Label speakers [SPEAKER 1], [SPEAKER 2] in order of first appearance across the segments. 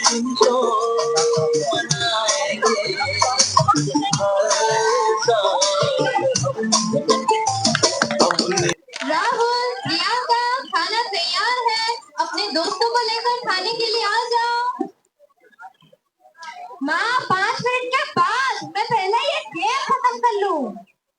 [SPEAKER 1] राहुल, प्रियंका, खाना तैयार है। अपने दोस्तों को लेकर खाने के लिए आ जाओ। माँ, 5 मिनट के बाद। मैं पहले ये गेम खत्म कर लूँ।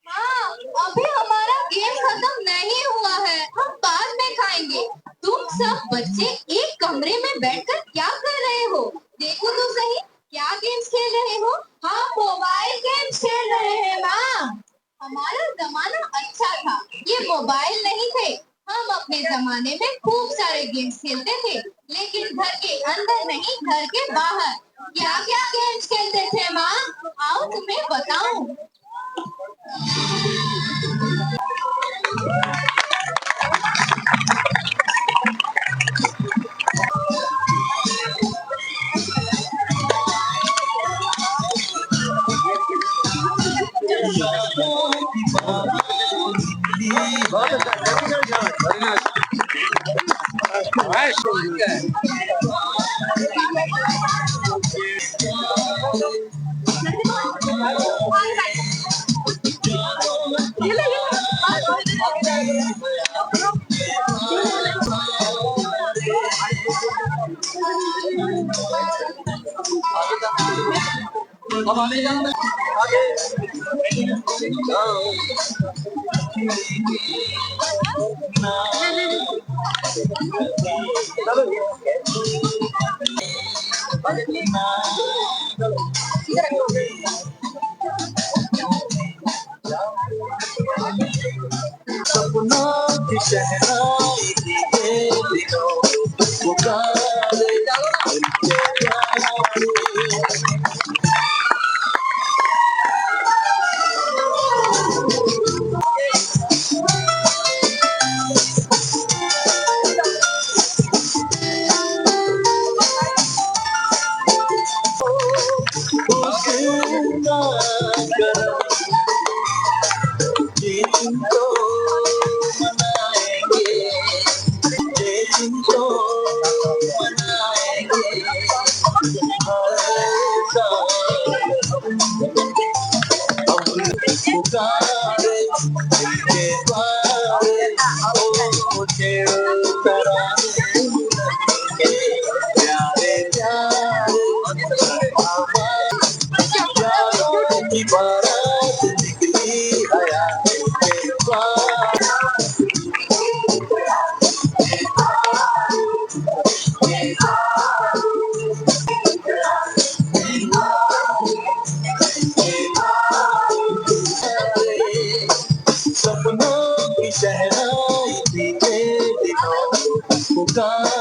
[SPEAKER 1] माँ, अभी हमारा गेम खत्म नहीं हुआ है। हम बाद में खाएंगे। तुम सब बच्चे एक कमरे में बैठकर क्या कर रहे हो? देखो तो सही, क्या गेम्स खेल रहे हो? हम मोबाइल गेम्स खेल रहे हैं माँ। हमारा जमाना अच्छा था, ये मोबाइल नहीं थे। हम अपने जमाने में खूब सारे गेम्स खेलते थे, लेकिन घर के अंदर नहीं, घर के बाहर। क्या क्या गेम्स खेलते थे माँ? आओ तुम्हें बताऊं। सपनों की शहनाई के दिनों पुकारे उनके प्यारे। सपनों की शहनाई के दिनों पुकार